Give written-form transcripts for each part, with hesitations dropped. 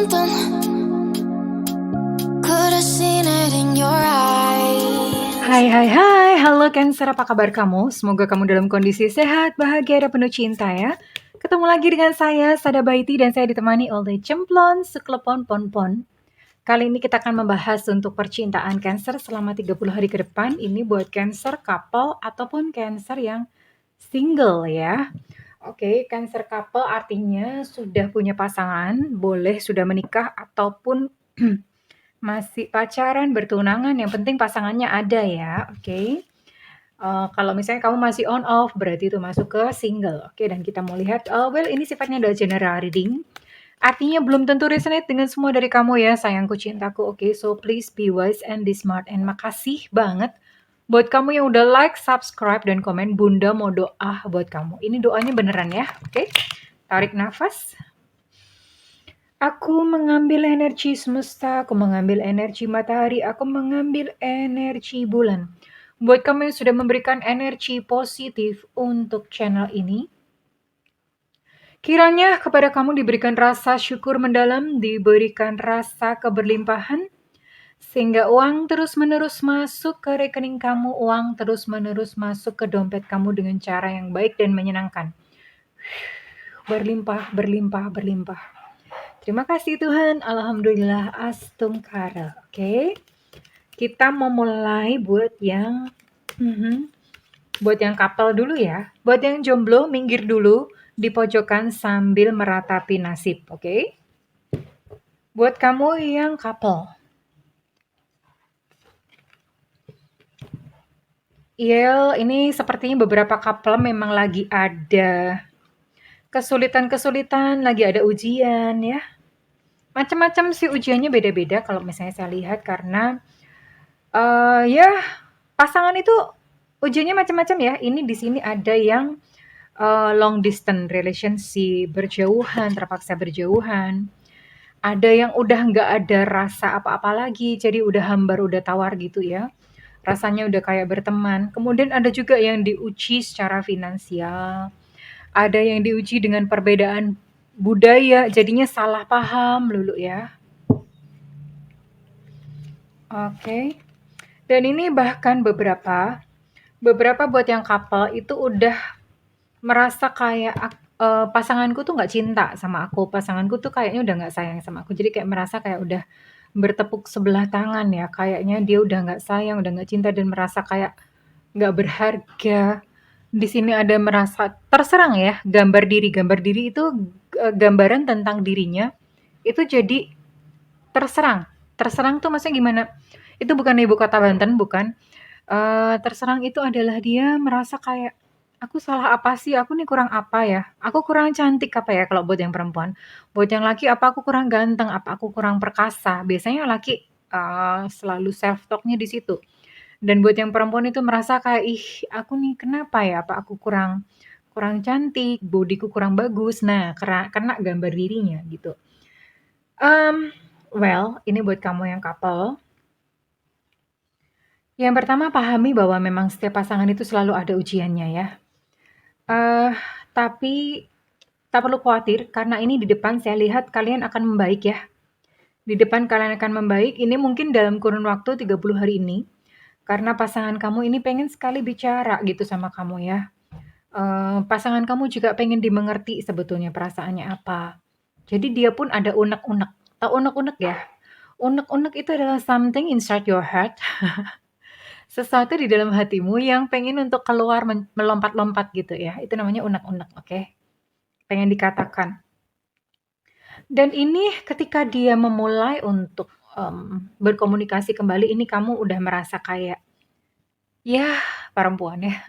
something. Could have seen it in your eyes. Hai, halo Cancer, apa kabar kamu? Semoga kamu dalam kondisi sehat, bahagia, dan penuh cinta ya. Ketemu lagi dengan saya, Sada Baiti, dan saya ditemani oleh Cemplon Seklepon Ponpon. Kali ini kita akan membahas untuk percintaan Cancer selama 30 hari ke depan. Ini buat Cancer couple ataupun Cancer yang single ya. Oke, Cancer couple artinya sudah punya pasangan, boleh sudah menikah ataupun masih pacaran, bertunangan, yang penting pasangannya ada ya, oke. Kalau misalnya kamu masih on off, berarti itu masuk ke single, oke. Dan kita mau lihat, ini sifatnya adalah general reading. Artinya belum tentu resonate dengan semua dari kamu ya, sayangku, cintaku, oke. So please be wise and be smart. And makasih banget buat kamu yang udah like, subscribe, dan komen. Bunda mau doa buat kamu. Ini doanya beneran ya, oke. Tarik nafas. Aku mengambil energi semesta, aku mengambil energi matahari, aku mengambil energi bulan. Buat kamu yang sudah memberikan energi positif untuk channel ini, kiranya kepada kamu diberikan rasa syukur mendalam, diberikan rasa keberlimpahan, sehingga uang terus-menerus masuk ke rekening kamu, uang terus-menerus masuk ke dompet kamu dengan cara yang baik dan menyenangkan. Berlimpah, berlimpah, berlimpah. Terima kasih Tuhan, alhamdulillah, astungkara. Oke, kita mau mulai buat yang couple dulu ya. Buat yang jomblo, minggir dulu di pojokan sambil meratapi nasib, oke? Buat kamu yang couple, ini sepertinya beberapa couple memang lagi ada kesulitan-kesulitan, lagi ada ujian ya. Macam-macam sih ujiannya, beda-beda kalau misalnya saya lihat, karena ya pasangan itu ujiannya macam-macam ya. Ini di sini ada yang long distance relationship, berjauhan, terpaksa berjauhan. Ada yang udah nggak ada rasa apa-apa lagi, jadi udah hambar, udah tawar gitu ya. Rasanya udah kayak berteman. Kemudian ada juga yang diuji secara finansial. Ada yang diuji dengan perbedaan budaya, jadinya salah paham lulu ya. Oke. Dan ini bahkan beberapa buat yang couple itu udah merasa kayak pasanganku tuh nggak cinta sama aku, pasanganku tuh kayaknya udah nggak sayang sama aku. Jadi kayak merasa kayak udah bertepuk sebelah tangan ya, kayaknya dia udah nggak sayang, udah nggak cinta, dan merasa kayak nggak berharga. Di sini ada merasa terserang ya, gambar diri itu gambaran tentang dirinya itu jadi terserang. Terserang tuh maksudnya gimana? Itu bukan ibu kota Banten, bukan. Terserang itu adalah dia merasa kayak, aku salah apa sih? Aku nih kurang apa ya? Aku kurang cantik apa ya kalau buat yang perempuan? Buat yang laki, apa aku kurang ganteng? Apa aku kurang perkasa? Biasanya laki selalu self talk-nya di situ. Dan buat yang perempuan itu merasa kayak, ih, aku nih kenapa ya? Apa aku kurang kurang cantik, bodiku kurang bagus. Nah, kena gambar dirinya gitu. Ini buat kamu yang couple. Yang pertama, pahami bahwa memang setiap pasangan itu selalu ada ujiannya ya. Tapi tak perlu khawatir, karena ini di depan saya lihat kalian akan membaik ya. Di depan kalian akan membaik, ini mungkin dalam kurun waktu 30 hari ini. Karena pasangan kamu ini pengen sekali bicara gitu sama kamu ya. Pasangan kamu juga pengen dimengerti sebetulnya perasaannya apa. Jadi dia pun ada unek-unek. Tahu unek-unek ya? Unek-unek itu adalah something inside your heart. Sesuatu di dalam hatimu yang pengen untuk keluar, melompat-lompat gitu ya. Itu namanya unek-unek, oke? Pengen dikatakan. Dan ini ketika dia memulai untuk berkomunikasi kembali, ini kamu udah merasa kayak, ya perempuan ya,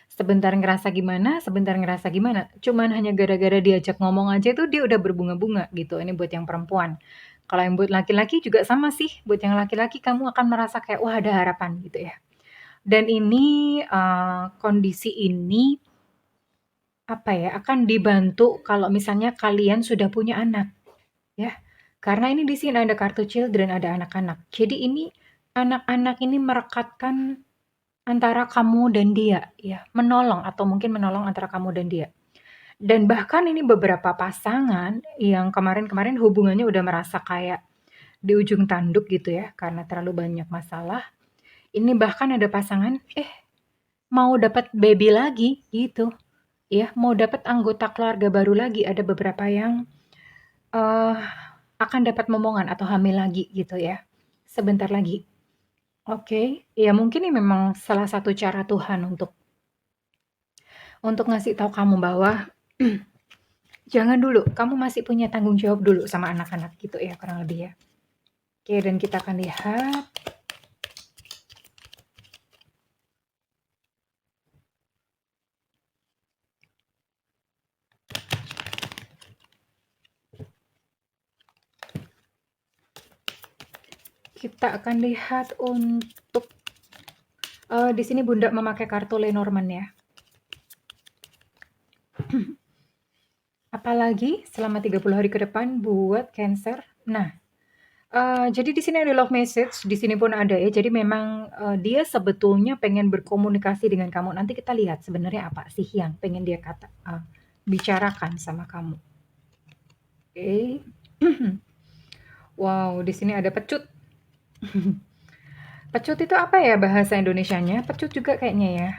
sebentar ngerasa gimana, sebentar ngerasa gimana. Cuman hanya gara-gara diajak ngomong aja tuh dia udah berbunga-bunga gitu. Ini buat yang perempuan. Kalau yang buat laki-laki juga sama sih. Buat yang laki-laki kamu akan merasa kayak, wah ada harapan gitu ya. Dan ini kondisi ini akan dibantu kalau misalnya kalian sudah punya anak ya. Karena ini di sini ada kartu children, ada anak-anak. Jadi ini anak-anak ini merekatkan antara kamu dan dia ya, menolong atau mungkin menolong antara kamu dan dia. Dan bahkan ini beberapa pasangan yang kemarin-kemarin hubungannya udah merasa kayak di ujung tanduk gitu ya, karena terlalu banyak masalah. Ini bahkan ada pasangan, mau dapat baby lagi gitu, ya, mau dapat anggota keluarga baru lagi. Ada beberapa yang eh, akan dapat momongan atau hamil lagi gitu ya, sebentar lagi. Oke, ya mungkin ini memang salah satu cara Tuhan untuk ngasih tahu kamu bahwa jangan dulu, kamu masih punya tanggung jawab dulu sama anak-anak gitu ya, kurang lebih ya. Oke, dan kita akan lihat. Kita akan lihat untuk di sini Bunda memakai kartu Lenormand ya. Apalagi selama 30 hari ke depan buat Cancer. Nah, jadi di sini ada love message, di sini pun ada ya. Jadi memang dia sebetulnya pengen berkomunikasi dengan kamu. Nanti kita lihat sebenarnya apa sih yang pengen dia bicarakan sama kamu. Oke. Wow, di sini ada pecut. Pecut itu apa ya bahasa Indonesianya? Pecut juga kayaknya ya.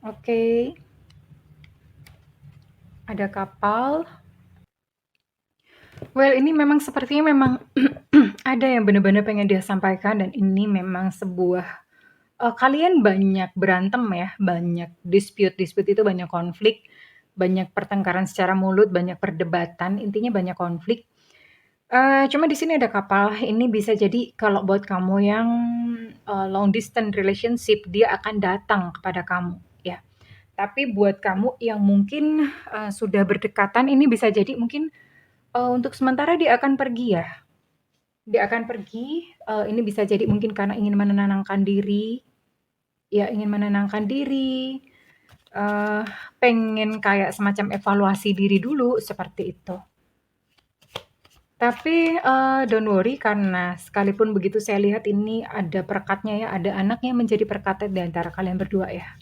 Oke. Ada kapal. Well, ini memang sepertinya memang ada yang benar-benar pengen dia sampaikan dan ini memang sebuah kalian banyak berantem ya, banyak dispute itu banyak konflik, banyak pertengkaran secara mulut, banyak perdebatan, intinya banyak konflik. Cuma di sini ada kapal, ini bisa jadi kalau buat kamu yang long distance relationship, dia akan datang kepada kamu ya. Tapi buat kamu yang mungkin sudah berdekatan, ini bisa jadi mungkin untuk sementara dia akan pergi ya. Dia akan pergi, ini bisa jadi mungkin karena ingin menenangkan diri, ya ingin menenangkan diri, eee, pengen kayak semacam evaluasi diri dulu, seperti itu. Tapi, don't worry karena sekalipun begitu saya lihat ini ada perekatnya ya, ada anaknya menjadi perekat di antara kalian berdua ya.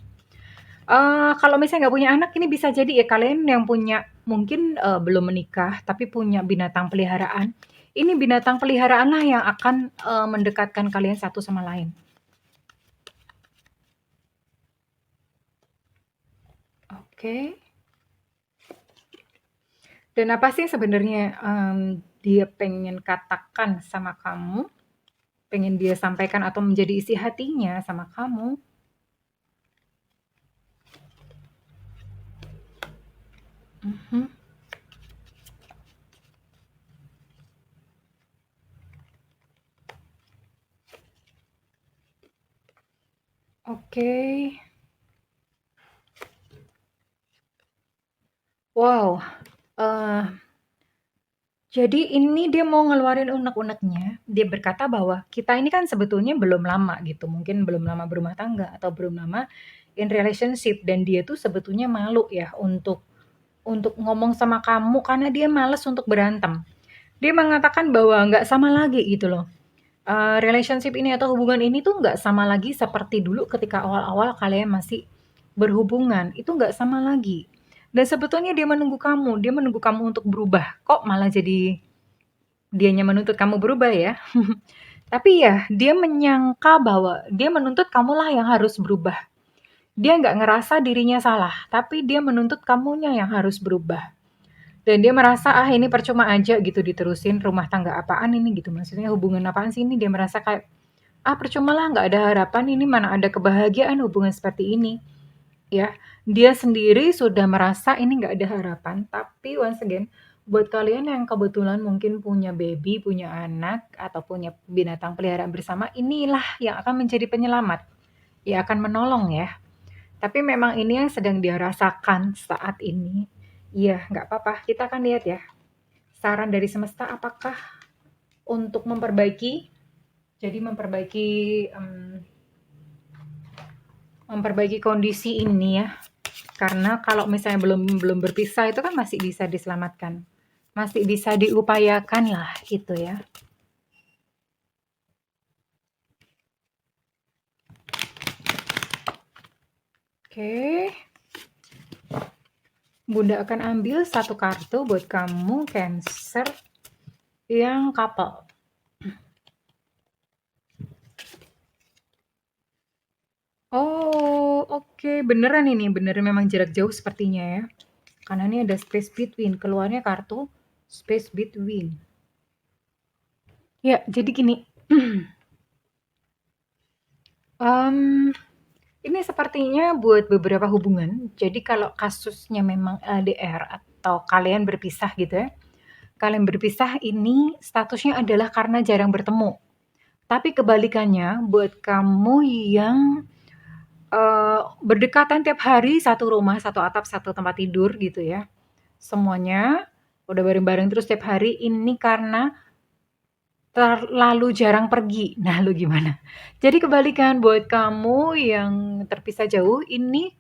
Kalau misalnya nggak punya anak ini bisa jadi ya kalian yang punya mungkin, belum menikah tapi punya binatang peliharaan. Ini binatang peliharaanlah yang akan, mendekatkan kalian satu sama lain. Oke. Dan apa sih sebenarnya, dia pengen katakan sama kamu, pengen dia sampaikan atau menjadi isi hatinya sama kamu? Mhm. Oke. Wow, eee, jadi ini dia mau ngeluarin unek-uneknya, dia berkata bahwa kita ini kan sebetulnya belum lama gitu, mungkin belum lama berumah tangga atau belum lama in relationship dan dia tuh sebetulnya malu ya untuk ngomong sama kamu karena dia males untuk berantem. Dia mengatakan bahwa nggak sama lagi gitu loh, relationship ini atau hubungan ini tuh nggak sama lagi seperti dulu ketika awal-awal kalian masih berhubungan, itu nggak sama lagi. Dan sebetulnya dia menunggu kamu untuk berubah, kok malah jadi dianya menuntut kamu berubah ya. Tapi ya, dia menyangka bahwa dia menuntut kamulah yang harus berubah. Dia nggak ngerasa dirinya salah, tapi dia menuntut kamunya yang harus berubah. Dan dia merasa, "Ah, ini percuma aja gitu diterusin, rumah tangga apaan ini?" Gitu. Maksudnya hubungan apaan sih ini? Dia merasa kayak, "Ah, percuma lah, nggak ada harapan ini, mana ada kebahagiaan hubungan seperti ini." Ya, dia sendiri sudah merasa ini nggak ada harapan, tapi once again, buat kalian yang kebetulan mungkin punya baby, punya anak, atau punya binatang peliharaan bersama, inilah yang akan menjadi penyelamat, yang akan menolong ya. Tapi memang ini yang sedang dia rasakan saat ini. Iya, nggak apa-apa, kita akan lihat ya. Saran dari semesta apakah untuk memperbaiki, jadi memperbaiki kondisi ini ya. Karena kalau misalnya belum belum berpisah itu kan masih bisa diselamatkan. Masih bisa diupayakan lah gitu ya. Oke. Bunda akan ambil satu kartu buat kamu Cancer yang couple. Oh, oke, beneran ini, beneran memang jarak jauh sepertinya ya. Karena ini ada space between, keluarnya kartu space between. Ya, jadi gini. Ini sepertinya buat beberapa hubungan. Jadi kalau kasusnya memang LDR atau kalian berpisah gitu ya. Kalian berpisah ini statusnya adalah karena jarang bertemu. Tapi kebalikannya buat kamu yang berdekatan tiap hari, satu rumah, satu atap, satu tempat tidur gitu ya. Semuanya udah bareng-bareng terus tiap hari, ini karena terlalu jarang pergi. Nah, lu gimana? Jadi kebalikan buat kamu yang terpisah jauh, ini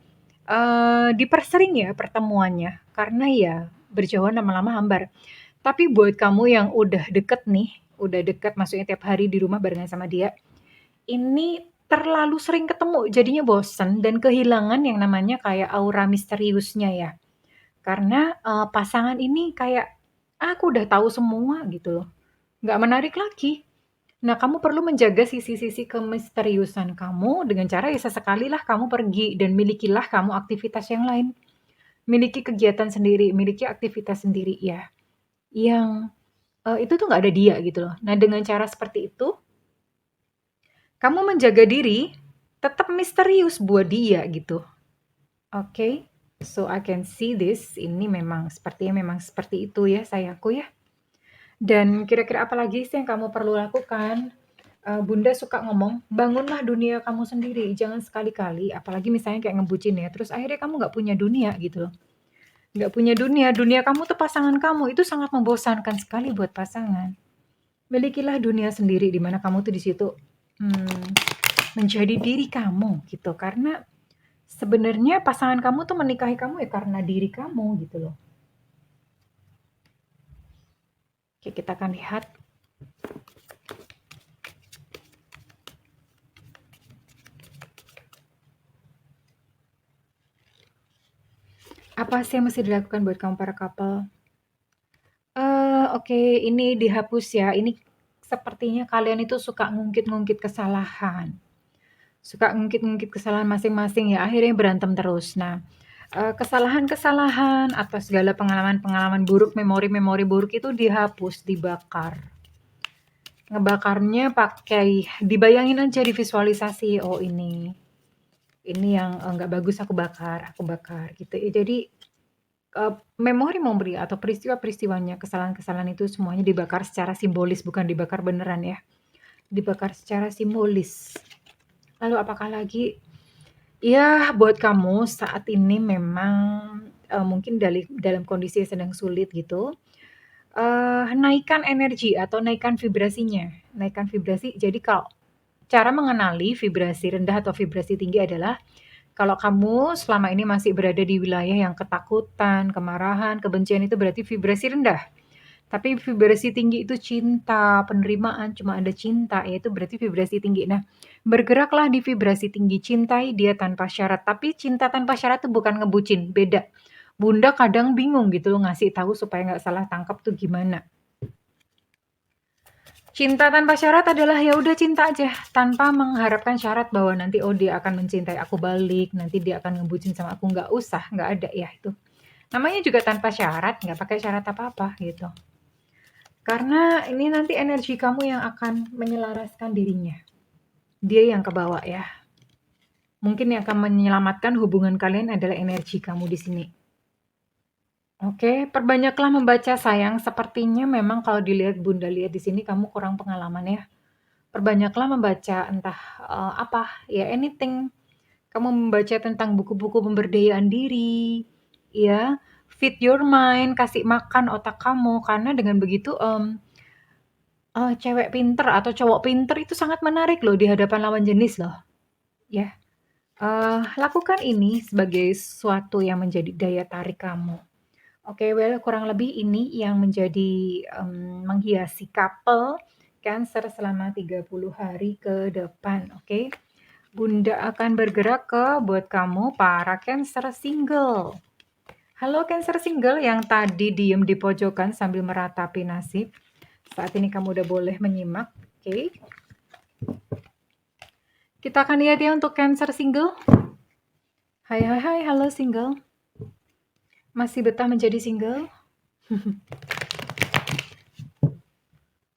dipersering ya pertemuannya, karena ya berjauhan lama-lama hambar. Tapi buat kamu yang udah deket nih, udah deket maksudnya tiap hari di rumah barengan sama dia, ini terlalu sering ketemu, jadinya bosen dan kehilangan yang namanya kayak aura misteriusnya ya. Karena, pasangan ini kayak, "Aku udah tahu semua," gitu loh, nggak menarik lagi. Nah, kamu perlu menjaga sisi-sisi kemisteriusan kamu dengan cara ya sesekalilah kamu pergi dan milikilah kamu aktivitas yang lain. Miliki kegiatan sendiri, miliki aktivitas sendiri ya, yang, itu tuh nggak ada dia gitu loh. Nah, dengan cara seperti itu kamu menjaga diri, tetap misterius buat dia gitu. Oke, so I can see this, ini memang sepertinya memang seperti itu ya sayangku ya. Dan kira-kira apa lagi sih yang kamu perlu lakukan? Bunda suka ngomong, bangunlah dunia kamu sendiri, jangan sekali-kali, apalagi misalnya kayak ngebucin ya, terus akhirnya kamu nggak punya dunia gitu loh. Nggak punya dunia, dunia kamu tuh pasangan kamu, itu sangat membosankan sekali buat pasangan. Milikilah dunia sendiri di mana kamu tuh di situ menjadi diri kamu gitu, karena sebenarnya pasangan kamu tuh menikahi kamu ya karena diri kamu gitu loh. Oke, kita akan lihat. Apa sih yang mesti dilakukan buat kamu para couple? Oke, ini dihapus ya. Ini sepertinya kalian itu suka ngungkit-ngungkit kesalahan. Suka ngungkit-ngungkit kesalahan masing-masing ya, akhirnya berantem terus. Nah, kesalahan-kesalahan atau segala pengalaman-pengalaman buruk, memori-memori buruk itu dihapus, dibakar. Ngebakarnya pakai dibayangin aja, divisualisasi, "Oh ini yang, nggak bagus aku bakar," gitu ya. Jadi, memori-memori atau peristiwa-peristiwanya, kesalahan-kesalahan itu semuanya dibakar secara simbolis, bukan dibakar beneran ya. Dibakar secara simbolis. Lalu apakah lagi? Ya, buat kamu saat ini memang, mungkin dalam kondisi yang sedang sulit gitu, naikkan energi atau naikkan vibrasinya. Naikkan vibrasi, jadi kalau cara mengenali vibrasi rendah atau vibrasi tinggi adalah, kalau kamu selama ini masih berada di wilayah yang ketakutan, kemarahan, kebencian itu berarti vibrasi rendah. Tapi vibrasi tinggi itu cinta, penerimaan, cuma ada cinta, yaitu berarti vibrasi tinggi. Nah, bergeraklah di vibrasi tinggi, cintai dia tanpa syarat. Tapi cinta tanpa syarat itu bukan ngebucin, beda. Bunda kadang bingung gitu loh ngasih tahu supaya nggak salah tangkap tuh gimana. Cinta tanpa syarat adalah ya udah cinta aja, tanpa mengharapkan syarat bahwa nanti oh dia akan mencintai aku balik, nanti dia akan ngebucin sama aku, nggak usah, nggak ada ya itu. Namanya juga tanpa syarat, nggak pakai syarat apa-apa gitu. Karena ini nanti energi kamu yang akan menyelaraskan dirinya. Dia yang kebawa ya. Mungkin yang akan menyelamatkan hubungan kalian adalah energi kamu di sini. Oke, perbanyaklah membaca sayang. Sepertinya memang kalau dilihat Bunda lihat di sini kamu kurang pengalaman ya. Perbanyaklah membaca entah apa ya anything. Kamu membaca tentang buku-buku pemberdayaan diri, ya. Feed your mind, kasih makan otak kamu karena dengan begitu cewek pinter atau cowok pinter itu sangat menarik loh di hadapan lawan jenis loh, ya. Lakukan ini sebagai sesuatu yang menjadi daya tarik kamu. Oke, well kurang lebih ini yang menjadi, menghiasi couple Cancer selama 30 hari ke depan, oke. Bunda akan bergerak ke buat kamu para Cancer single. Halo Cancer single yang tadi diem di pojokan sambil meratapi nasib. Saat ini kamu udah boleh menyimak. Oke. Kita akan lihat ya untuk Cancer single. Hai hai hai, halo single. Masih betah menjadi single?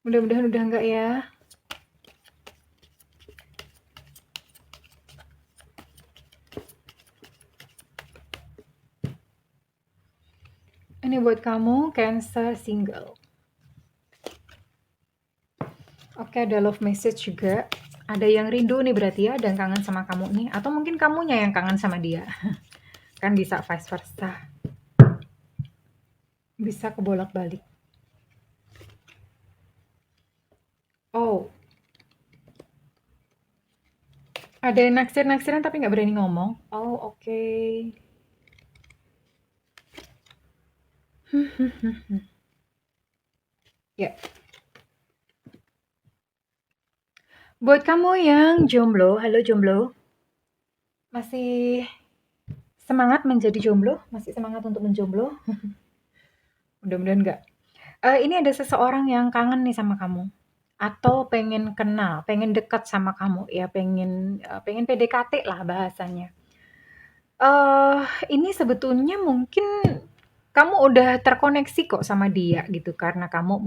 Mudah-mudahan udah enggak ya. Ini buat kamu Cancer single. Oke, ada love message juga. Ada yang rindu nih berarti ya, dan kangen sama kamu nih. Atau mungkin kamunya yang kangen sama dia. Kan bisa vice versa. Bisa kebolak-balik. Oh. Ada yang naksir-naksiran tapi nggak berani ngomong. Oh, oke. Ya. Buat kamu yang jomblo, halo jomblo. Masih semangat menjadi jomblo? Masih semangat untuk menjomblo? Mudah-mudahan enggak. Ini ada seseorang yang kangen nih sama kamu. Atau pengen kenal, pengen dekat sama kamu ya, pengen PDKT lah bahasanya. Ini sebetulnya mungkin kamu udah terkoneksi kok sama dia gitu, karena kamu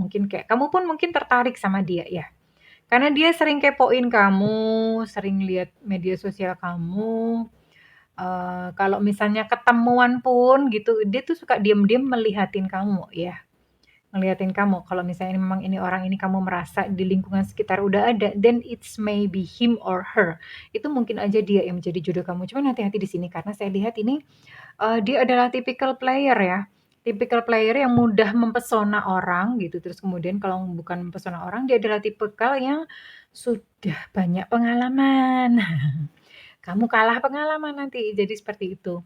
pun mungkin tertarik sama dia ya. Karena dia sering kepoin kamu, sering lihat media sosial kamu. Kalau misalnya ketemuan pun gitu, dia tuh suka diem-diem melihatin kamu ya. Ngeliatin kamu. Kalau misalnya memang ini orang ini kamu merasa di lingkungan sekitar udah ada, then it's maybe him or her. Itu mungkin aja dia yang menjadi jodoh kamu. Cuman hati-hati di sini karena saya lihat ini dia adalah typical player ya. Typical player yang mudah mempesona orang gitu. Terus kemudian kalau bukan mempesona orang, dia adalah tipikal yang sudah banyak pengalaman. Kamu kalah pengalaman nanti, jadi seperti itu.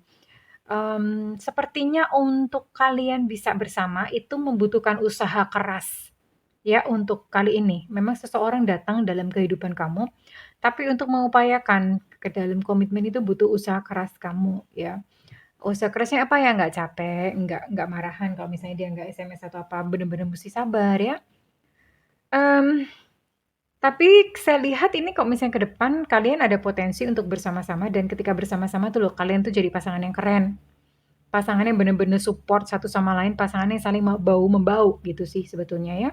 Sepertinya untuk kalian bisa bersama itu membutuhkan usaha keras ya untuk kali ini. Memang seseorang datang dalam kehidupan kamu, tapi untuk mengupayakan ke dalam komitmen itu butuh usaha keras kamu ya. Usaha kerasnya apa ya, nggak capek, nggak marahan kalau misalnya dia nggak SMS atau apa, bener-bener mesti sabar ya. Mmm, tapi saya lihat ini kok misalnya ke depan kalian ada potensi untuk bersama-sama dan ketika bersama-sama tuh loh kalian tuh jadi pasangan yang keren. Pasangan yang bener-bener support satu sama lain, pasangan yang saling bahu-membahu gitu sih sebetulnya ya.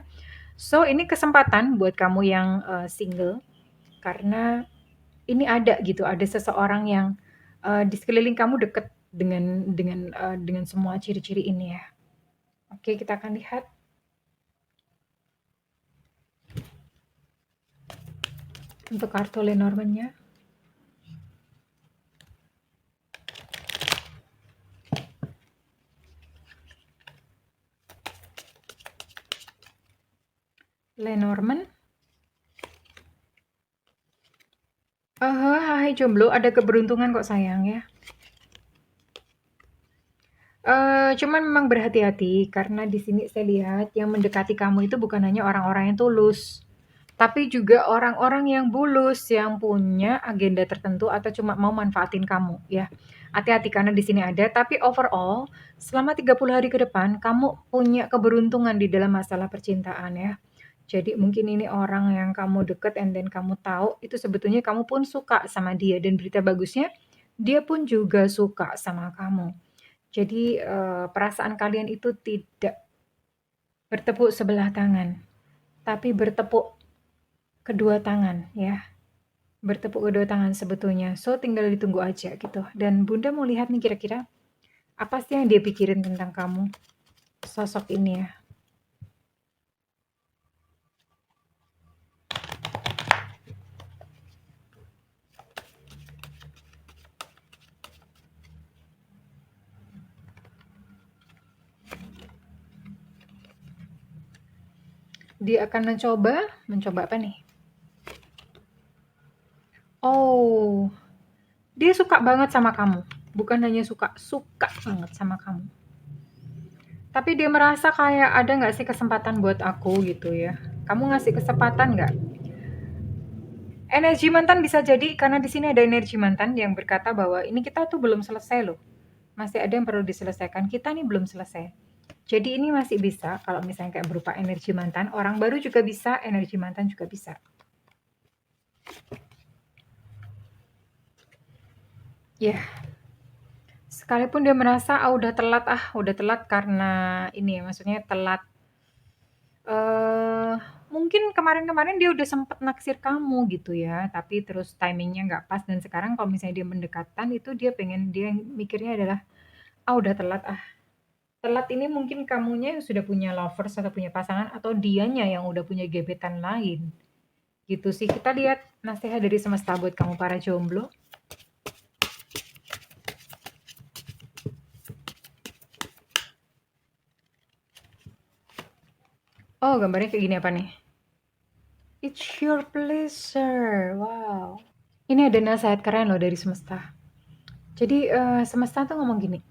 So, ini kesempatan buat kamu yang, single karena ini ada gitu, ada seseorang yang, di sekeliling kamu deket dengan semua ciri-ciri ini ya. Oke, kita akan lihat. Untuk kartu Lenormand-nya. Lenormand. Hai jomblo, ada keberuntungan kok sayang ya. Cuman memang berhati-hati karena di sini saya lihat yang mendekati kamu itu bukan hanya orang-orang yang tulus, tapi juga orang-orang yang bulus, yang punya agenda tertentu atau cuma mau manfaatin kamu ya. Hati-hati karena di sini ada, tapi overall selama 30 hari ke depan kamu punya keberuntungan di dalam masalah percintaan ya. Jadi mungkin ini orang yang kamu deket and then kamu tahu itu sebetulnya kamu pun suka sama dia dan berita bagusnya dia pun juga suka sama kamu. Jadi, perasaan kalian itu tidak bertepuk sebelah tangan, tapi bertepuk kedua tangan ya, bertepuk kedua tangan sebetulnya. So, tinggal ditunggu aja gitu. Dan Bunda mau lihat nih kira-kira apa sih yang dia pikirin tentang kamu, sosok ini ya. Dia akan mencoba apa nih? Oh, dia suka banget sama kamu. Bukan hanya suka banget sama kamu. Tapi dia merasa kayak ada nggak sih kesempatan buat aku gitu ya. Kamu ngasih kesempatan nggak? Energi mantan bisa jadi karena di sini ada energi mantan yang berkata bahwa ini kita tuh belum selesai loh. masih ada yang perlu diselesaikan. Kita nih belum selesai. Jadi ini masih bisa kalau misalnya kayak berupa energi mantan, orang baru juga bisa, energi mantan juga bisa. Ya, sekalipun dia merasa udah telat karena ini ya, maksudnya telat. Mungkin kemarin-kemarin dia udah sempet naksir kamu gitu ya, tapi terus timingnya nggak pas dan sekarang kalau misalnya dia mendekatan itu dia mikirnya adalah udah telat. Telat ini mungkin kamunya yang sudah punya lovers atau punya pasangan atau dianya yang udah punya gebetan lain. Gitu sih. Kita lihat nasihat dari semesta buat kamu para jomblo. Oh, gambarnya kayak gini apa nih? It's your pleasure. Wow. Ini ada nasihat keren loh dari semesta. Jadi semesta tuh ngomong gini.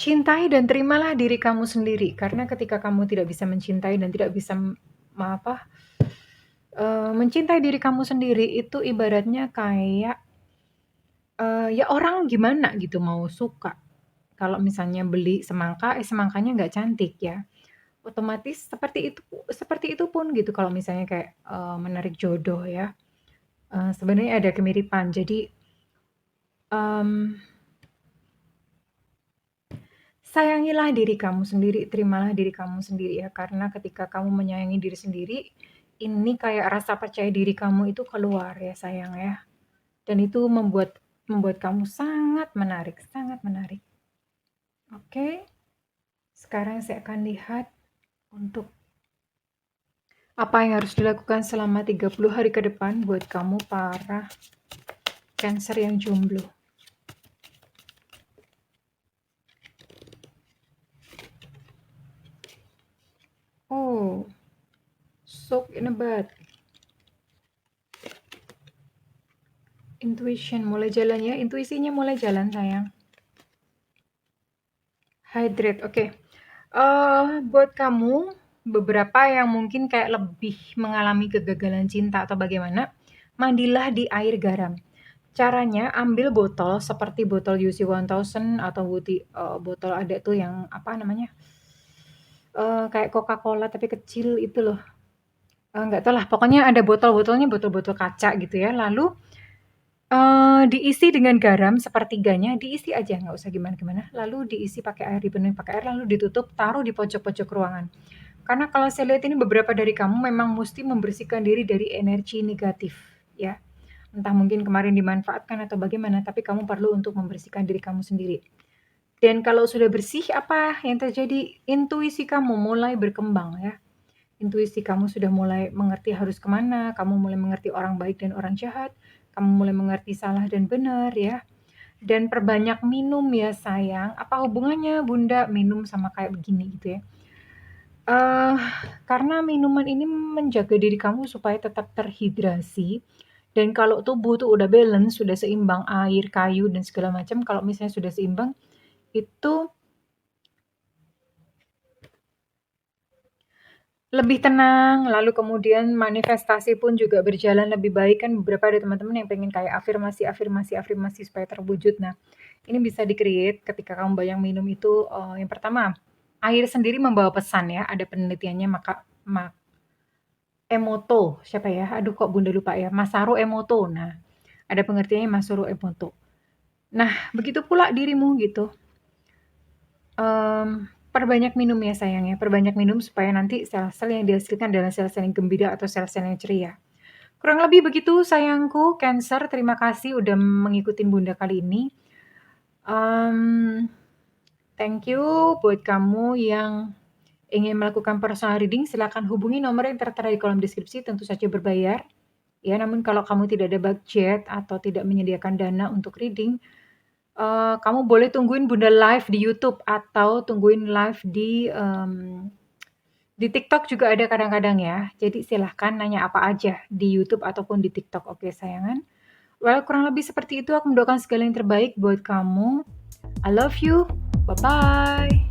Cintai dan terimalah diri kamu sendiri, karena ketika kamu tidak bisa mencintai dan tidak bisa mencintai diri kamu sendiri itu ibaratnya kayak ya orang gimana gitu mau suka kalau misalnya beli semangka, semangkanya nggak cantik ya. Otomatis seperti itu pun gitu kalau misalnya kayak menarik jodoh ya. Sebenarnya ada kemiripan. Jadi sayangilah diri kamu sendiri, terimalah diri kamu sendiri ya, karena ketika kamu menyayangi diri sendiri, ini kayak rasa percaya diri kamu itu keluar ya sayang ya. Dan itu membuat kamu sangat menarik, sangat menarik. Oke. Sekarang saya akan lihat untuk apa yang harus dilakukan selama 30 hari ke depan buat kamu para Cancer yang jomblo. Oh, soak in a bath. Intuition mulai jalan ya, intuisinya mulai jalan sayang. Hydrate, oke. Buat kamu beberapa yang mungkin kayak lebih mengalami kegagalan cinta atau bagaimana, mandilah di air garam. Caranya ambil botol seperti botol UC 1000 atau botol ada tuh yang apa namanya? Kayak Coca-Cola tapi kecil itu loh. Nggak tahu lah, pokoknya ada botol-botolnya botol-botol kaca gitu ya. Lalu diisi dengan garam sepertiganya, diisi aja nggak usah gimana-gimana. Lalu diisi pakai air, dipenuhi pakai air, lalu ditutup, taruh di pojok-pojok ruangan. Karena kalau saya lihat ini beberapa dari kamu memang mesti membersihkan diri dari energi negatif ya. Entah mungkin kemarin dimanfaatkan atau bagaimana, tapi kamu perlu untuk membersihkan diri kamu sendiri. Dan kalau sudah bersih, apa yang terjadi? Intuisi kamu mulai berkembang ya. Intuisi kamu sudah mulai mengerti harus kemana, kamu mulai mengerti orang baik dan orang jahat, kamu mulai mengerti salah dan benar ya. Dan perbanyak minum ya sayang. Apa hubungannya Bunda minum sama kayak begini gitu ya? Karena minuman ini menjaga diri kamu supaya tetap terhidrasi. Dan kalau tubuh tuh udah balance, sudah seimbang air, kayu dan segala macam, kalau misalnya sudah seimbang itu lebih tenang, lalu kemudian manifestasi pun juga berjalan lebih baik. Kan beberapa ada teman-teman yang pengen kayak afirmasi supaya terwujud. Nah, ini bisa di-create ketika kamu banyak minum itu, yang pertama, air sendiri membawa pesan ya, ada penelitiannya Emoto, siapa ya? Aduh kok Bunda lupa ya, Masaru Emoto. Nah, ada pengertiannya Masaru Emoto. Nah, begitu pula dirimu gitu. Perbanyak minum ya sayang ya, perbanyak minum supaya nanti sel-sel yang dihasilkan adalah sel-sel yang gembira atau sel-sel yang ceria. Kurang lebih begitu sayangku, Cancer. Terima kasih udah mengikuti Bunda kali ini. Thank you buat kamu yang ingin melakukan personal reading, silakan hubungi nomor yang tertera di kolom deskripsi, tentu saja berbayar. Ya, namun kalau kamu tidak ada budget atau tidak menyediakan dana untuk reading, kamu boleh tungguin Bunda live di YouTube atau tungguin live di TikTok juga ada kadang-kadang ya. Jadi silahkan nanya apa aja di YouTube ataupun di TikTok. Oke sayangan. Well, kurang lebih seperti itu. Aku mendoakan segala yang terbaik buat kamu. I love you. Bye-bye.